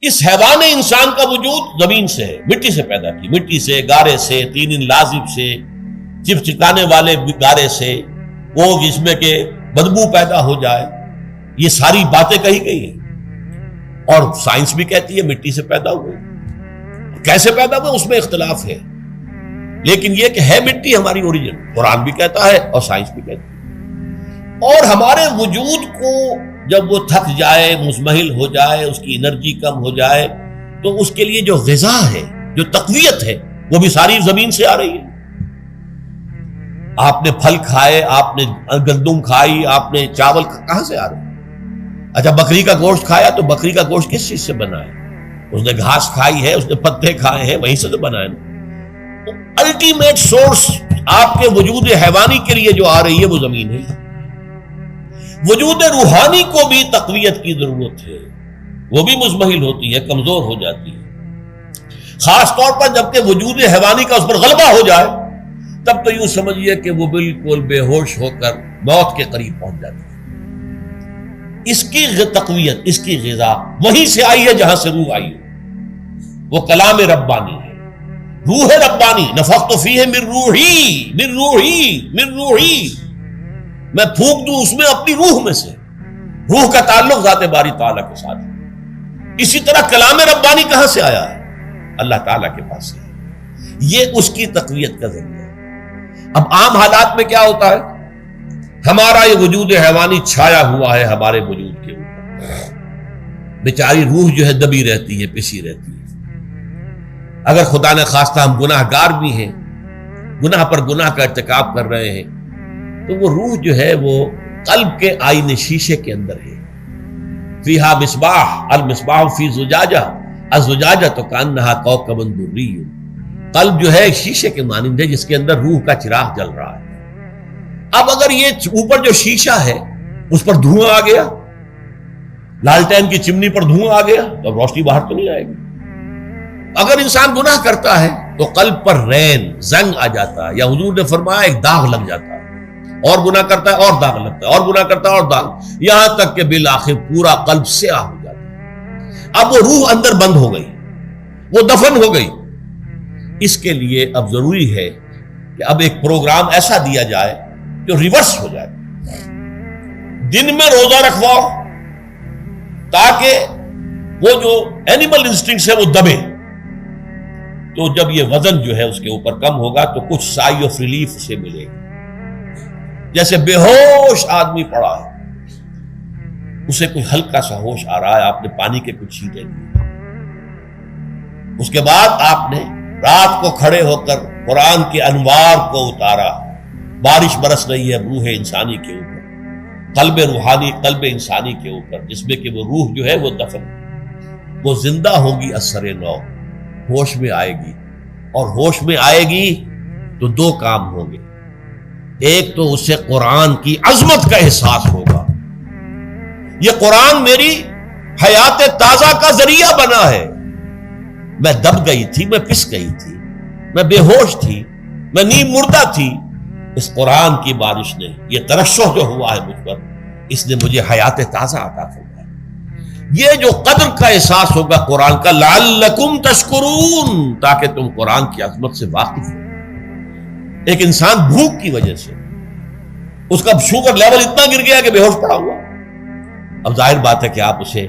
اس حیوان انسان کا وجود زمین سے ہے، مٹی سے پیدا کی، مٹی سے، گارے سے، تین لازب سے، چپچکانے والے گارے سے، وہ جس میں کہ بدبو پیدا ہو جائے، یہ ساری باتیں کہی گئی ہیں۔ اور سائنس بھی کہتی ہے مٹی سے پیدا ہوئے، کیسے پیدا ہوئے اس میں اختلاف ہے، لیکن یہ کہ ہے مٹی ہماری اوریجن، قرآن بھی کہتا ہے اور سائنس بھی کہتی ہے۔ اور ہمارے وجود کو جب وہ تھک جائے، مزمحل ہو جائے، اس کی انرجی کم ہو جائے، تو اس کے لیے جو غذا ہے، جو تقویت ہے، وہ بھی ساری زمین سے آ رہی ہے۔ آپ نے پھل کھائے، آپ نے گندم کھائی، آپ نے چاول کہاں سے آ رہے؟ اچھا بکری کا گوشت کھایا تو بکری کا گوشت کس چیز سے بنا ہے؟ اس نے گھاس کھائی ہے، اس نے پتے کھائے ہیں، وہیں سے تو بنا ہے نا۔ الٹیمیٹ سورس آپ کے وجود حیوانی کے لیے جو آ رہی ہے وہ زمین ہے۔ وجود روحانی کو بھی تقویت کی ضرورت ہے، وہ بھی مزمحل ہوتی ہے، کمزور ہو جاتی ہے، خاص طور پر جبکہ وجود حیوانی کا اس پر غلبہ ہو جائے، تب تو یوں سمجھیے کہ وہ بالکل بے ہوش ہو کر موت کے قریب پہنچ جاتی ہے۔ اس کی تقویت، اس کی غذا وہیں سے آئی ہے جہاں سے روح آئی ہے، وہ کلام ربانی ہے، روح ربانی۔ نفخت فیہ من روحی من روحی من روحی، میں پھونک دوں اس میں اپنی روح میں سے۔ روح کا تعلق ذات باری تعالیٰ کے ساتھ ہے۔ اسی طرح کلام ربانی کہاں سے آیا ہے؟ اللہ تعالیٰ کے پاس سے، یہ اس کی تقویت کا ذریعہ ہے۔ اب عام حالات میں کیا ہوتا ہے؟ ہمارا یہ وجود حیوانی چھایا ہوا ہے ہمارے وجود کے اوپر، بیچاری روح جو ہے دبی رہتی ہے، پسی رہتی ہے۔ اگر خدا نے خواستہ ہم گناہ گار بھی ہیں، گناہ پر گناہ کا ارتکاب کر رہے ہیں، تو وہ روح جو ہے وہ قلب کے آئینے شیشے کے اندر ہے۔ فیہا مصباح المصباح فی زجاجہ الزجاجہ تو کانہا کوکب دری، قلب جو ہے ایک شیشے کے مانند ہے جس کے اندر روح کا چراغ جل رہا ہے۔ اب اگر یہ اوپر جو شیشہ ہے اس پر دھواں آ گیا، لالٹین کی چمنی پر دھواں آ گیا، تو اب روشنی باہر تو نہیں آئے گی۔ اگر انسان گناہ کرتا ہے تو قلب پر رین، زنگ آ جاتا ہے، یا حضور نے فرمایا ایک داغ لگ جاتا ہے، اور گناہ کرتا ہے اور داغ لگتا ہے، اور گناہ کرتا ہے اور داغ، یہاں تک کہ بالآخر پورا قلب سیاہ ہو جاتا ہے۔ اب وہ روح اندر بند ہو گئی، وہ دفن ہو گئی۔ اس کے لیے اب ضروری ہے کہ اب ایک پروگرام ایسا دیا جائے جو ریورس ہو جائے۔ دن میں روزہ رکھواؤ تاکہ وہ جو اینیمل انسٹنکٹس ہے وہ دبے، تو جب یہ وزن جو ہے اس کے اوپر کم ہوگا تو کچھ سائی آف ریلیف اسے ملے گا۔ جیسے بے ہوش آدمی پڑا ہے، اسے کوئی ہلکا سا ہوش آ رہا ہے، آپ نے پانی کے کچھ چھینٹے لیے، اس کے بعد آپ نے رات کو کھڑے ہو کر قرآن کے انوار کو اتارا، بارش برس رہی ہے روح انسانی کے اوپر، قلب روحانی، قلب انسانی کے اوپر، جس میں کہ وہ روح جو ہے وہ دفن، وہ زندہ ہوگی اثر نو، ہوش میں آئے گی۔ اور ہوش میں آئے گی تو دو کام ہوں گے، ایک تو اسے قرآن کی عظمت کا احساس ہوگا، یہ قرآن میری حیات تازہ کا ذریعہ بنا ہے، میں دب گئی تھی، میں پس گئی تھی، میں بے ہوش تھی، میں نیم مردہ تھی، اس قرآن کی بارش نے، یہ ترشح جو ہوا ہے مجھ پر، اس نے مجھے حیات تازہ عطا فرمائی۔ یہ جو قدر کا احساس ہوگا قرآن کا، لعلکم تشکرون، تاکہ تم قرآن کی عظمت سے واقف ہو۔ ایک انسان بھوک کی وجہ سے اس کا شوگر لیول اتنا گر گیا کہ بے ہوش پڑا ہوا، اب ظاہر بات ہے کہ آپ اسے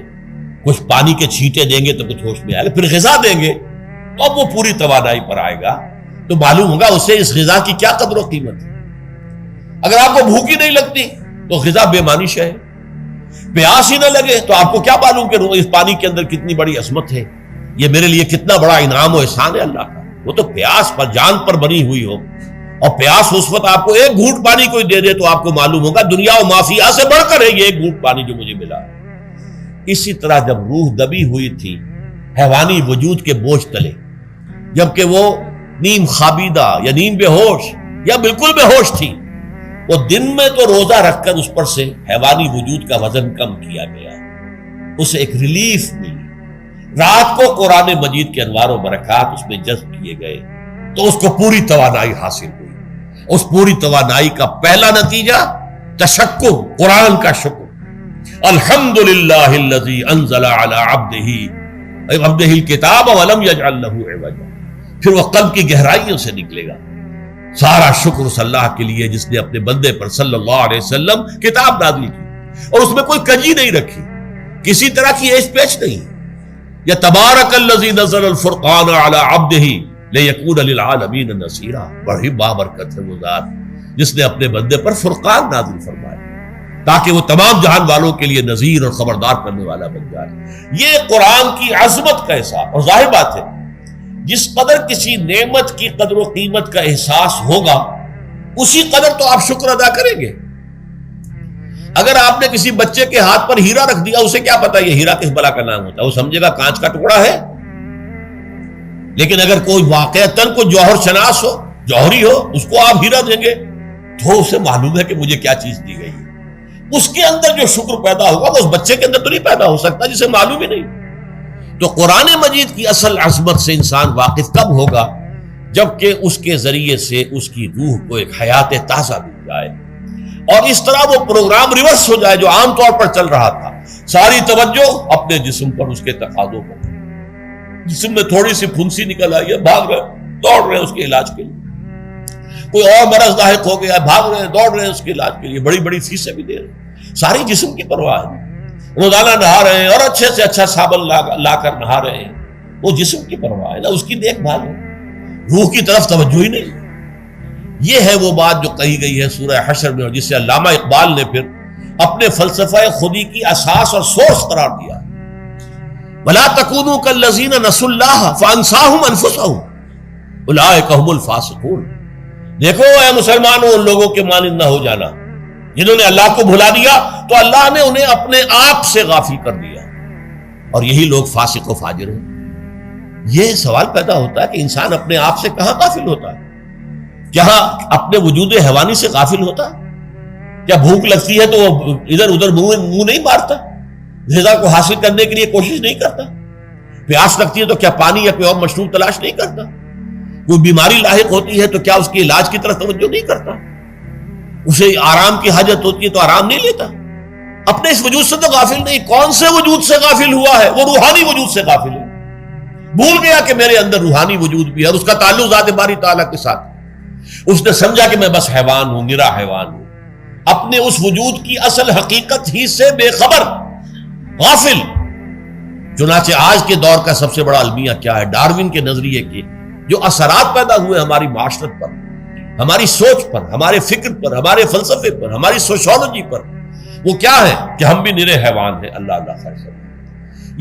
کچھ پانی کے چھینٹے دیں گے تو کچھ ہوش میں آئے گا، پھر غذا دیں گے تو اب وہ پوری توانائی پر آئے گا، تو معلوم ہوگا اسے اس غذا کی کیا قدر و قیمت ہے۔ اگر آپ کو بھوک ہی نہیں لگتی تو غذا بے معنی شے ہے، پیاس ہی نہ لگے تو آپ کو کیا معلوم کہ اس پانی کے اندر کتنی بڑی عظمت ہے، یہ میرے لیے کتنا بڑا انعام و احسان ہے اللہ کا۔ وہ تو پیاس پر، جان پر بنی ہوئی ہو، اور پیاس اس وقت آپ کو ایک گھونٹ پانی کوئی دے دے تو آپ کو معلوم ہوگا دنیا و مافیا سے بڑھ کر ہے یہ ایک گھونٹ پانی جو مجھے ملا۔ اسی طرح جب روح دبی ہوئی تھی حیوانی وجود کے بوجھ تلے، جبکہ وہ نیم خابیدہ یا نیم بے ہوش یا بالکل بے ہوش تھی، وہ دن میں تو روزہ رکھ کر اس پر سے حیوانی وجود کا وزن کم کیا گیا، اسے ایک ریلیف ملی۔ رات کو قرآن مجید کے انوار و برکات اس میں جذب کیے گئے تو اس کو پوری توانائی حاصل ہوئی۔ اس پوری توانائی کا پہلا نتیجہ تشکر، قرآن کا شکر۔ الحمدللہ الذی انزل علی عبدہ عبدہ الکتاب ولم یجعل لہ عوجا، پھر وہ قلب کی گہرائیوں سے نکلے گا۔ سارا شکر اس اللہ کے لیے جس نے اپنے بندے پر صلی اللہ علیہ وسلم کتاب نازل کی اور اس میں کوئی کجی نہیں رکھی، کسی طرح کی ایش پیچ نہیں۔ یا تبارک الذی نزل الفرقان علی عبدہ لیکون للعالمین نصیرا، بڑی بابرکت ہے وہ ذات جس نے اپنے بندے پر فرقان نازل فرمایا تاکہ وہ تمام جہان والوں کے لیے نذیر اور خبردار کرنے والا بن جائے۔ یہ قرآن کی عظمت کا احساس، اور ظاہر بات ہے جس قدر کسی نعمت کی قدر و قیمت کا احساس ہوگا اسی قدر تو آپ شکر ادا کریں گے۔ اگر آپ نے کسی بچے کے ہاتھ پر ہیرا رکھ دیا، اسے کیا پتا یہ ہیرا کس بلا کا نام ہوتا ہے، وہ سمجھے گا کانچ کا ٹکڑا ہے۔ لیکن اگر کوئی واقعتاً کوئی جوہر شناس ہو، جوہری ہو، اس کو آپ ہیرا دیں گے تو اسے معلوم ہے کہ مجھے کیا چیز دی گئی ہے۔ اس کے اندر جو شکر پیدا ہوگا وہ اس بچے کے اندر تو نہیں پیدا ہو سکتا جسے معلوم ہی نہیں۔ تو قرآن مجید کی اصل عظمت سے انسان واقف کب ہوگا؟ جبکہ اس کے ذریعے سے اس کی روح کو ایک حیات تازہ مل جائے اور اس طرح وہ پروگرام ریورس ہو جائے جو عام طور پر چل رہا تھا، ساری توجہ اپنے جسم پر، اس کے تقاضوں پر۔ جسم میں تھوڑی سی پھنسی نکل آئی ہے، بھاگ رہے دوڑ رہے ہیں اس کے علاج کے لیے۔ کوئی اور مرض لاحق ہو گیا، بھاگ رہے ہیں دوڑ رہے ہیں اس کے علاج کے لیے، بڑی بڑی فیسیں بھی دے رہے ہیں۔ ساری جسم کی پرواہ ہے، روزانہ نہا رہے ہیں اور اچھے سے اچھا صابن لا کر نہا رہے ہیں، وہ جسم کی پرواہ ہے نا، اس کی دیکھ بھال ہے، روح کی طرف توجہ ہی نہیں۔ یہ ہے وہ بات جو کہی گئی ہے سورہ حشر میں، اور جسے علامہ اقبال نے پھر اپنے فلسفہ خودی کی اساس اور سورس قرار دیا۔ وَلَا تَكُونُوا كَالَّذِينَ نَسُوا اللَّهَ فَأَنسَاهُمْ أَنفُسَهُمْ أُولَٰئِكَ هُمُ الْفَاسِقُونَ۔ دیکھو اے مسلمانوں، ان لوگوں کے مانند نہ ہو جانا جنہوں نے اللہ کو بھلا دیا تو اللہ نے انہیں اپنے آپ سے غافل کر دیا، اور یہی لوگ فاسق و فاجر ہیں۔ یہ سوال پیدا ہوتا ہے کہ انسان اپنے آپ سے کہاں غافل ہوتا ہے؟ کیا اپنے وجود حیوانی سے غافل ہوتا ہے؟ کیا بھوک لگتی ہے تو وہ ادھر ادھر منہ نہیں مارتا، غذا کو حاصل کرنے کے لیے کوشش نہیں کرتا؟ پیاس لگتی ہے تو کیا پانی یا کوئی اور مشروب تلاش نہیں کرتا؟ کوئی بیماری لاحق ہوتی ہے تو کیا اس کے علاج کی طرف توجہ نہیں کرتا؟ اسے آرام کی حاجت ہوتی ہے تو آرام نہیں لیتا؟ اپنے اس وجود سے تو غافل نہیں۔ کون سے وجود سے غافل ہوا ہے؟ وہ روحانی وجود سے غافل ہے۔ بھول گیا کہ میرے اندر روحانی وجود بھی ہے اور اس کا تعلق ذات باری تعالیٰ کے ساتھ۔ اس نے سمجھا کہ میں بس حیوان ہوں، نرا حیوان ہوں، اپنے اس وجود کی اصل حقیقت ہی سے بے خبر، غافل۔ چنانچہ آج کے دور کا سب سے بڑا المیہ کیا ہے؟ ڈارون کے نظریے کے جو اثرات پیدا ہوئے ہماری معاشرت پر، ہماری سوچ پر، ہمارے فکر پر، ہمارے فلسفے پر، ہماری سوشولوجی پر، وہ کیا ہے کہ ہم بھی نرے حیوان ہیں۔ اللہ اللہ خیر کرے۔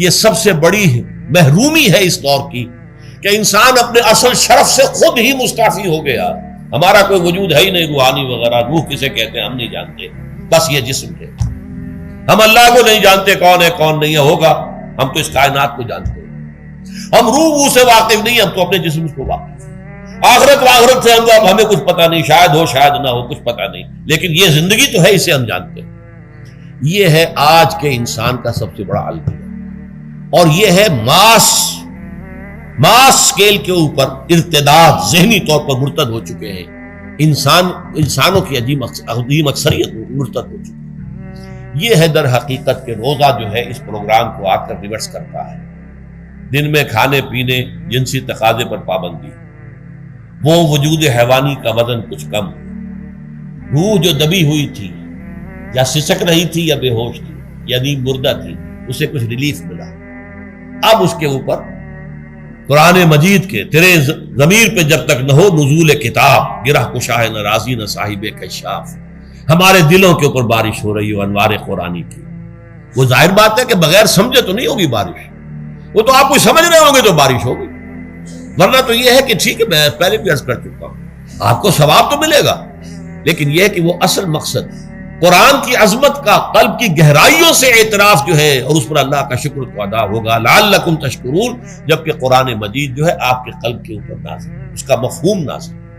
یہ سب سے بڑی محرومی ہے اس دور کی کہ انسان اپنے اصل شرف سے خود ہی مستعفی ہو گیا۔ ہمارا کوئی وجود ہے ہی نہیں، روحانی وغیرہ، روح کسے کہتے ہیں ہم نہیں جانتے، بس یہ جسم ہے۔ ہم اللہ کو نہیں جانتے کون ہے کون نہیں ہے، ہوگا ہم تو اس کائنات کو جانتے ہیں۔ ہم روح سے واقف نہیں، ہم تو اپنے جسم کو واقف۔ آخرت سے ہم ہمیں کچھ پتہ نہیں، شاید ہو شاید نہ ہو، کچھ پتہ نہیں، لیکن یہ زندگی تو ہے، اسے ہم جانتے ہیں۔ یہ ہے آج کے انسان کا سب سے بڑا المیہ، اور یہ ہے ماس سکیل کے اوپر ارتداد، ذہنی طور پر مرتد ہو چکے ہیں انسانوں کی عظیم اکثریت مرتد ہو چکی ہے۔ یہ ہے در حقیقت کہ روزہ جو ہے اس پروگرام کو آ کر ریورس کرتا ہے۔ دن میں کھانے پینے، جنسی تقاضے پر پابندی، وہ وجود حیوانی کا وزن کچھ کم، روح جو دبی ہوئی تھی یا سسک رہی تھی یا بے ہوش تھی یا نیند مردہ تھی، اسے کچھ ریلیف ملا۔ اب اس کے اوپر قرآن مجید کے تیرے ضمیر پہ جب تک نہ ہو نزول کتاب، گرہ کشاہ نہ رازی نہ صاحب کشاف، ہمارے دلوں کے اوپر بارش ہو رہی ہو انوار قرآنی کی۔ وہ ظاہر بات ہے کہ بغیر سمجھے تو نہیں ہوگی بارش، وہ تو آپ کو سمجھ رہے ہوں گے تو بارش ہوگی، ورنہ تو یہ ہے کہ ٹھیک ہے میں پہلے بھی عرض کر چکا ہوں آپ کو ثواب تو ملے گا، لیکن یہ ہے کہ وہ اصل مقصد قرآن کی عظمت کا قلب کی گہرائیوں سے اعتراف جو ہے، اور اس پر اللہ کا شکر تو ادا ہوگا، لعلکم تشکرون، جبکہ قرآن مجید جو ہے آپ کے قلب کے اوپر نازل، اس کا مفہوم نازل۔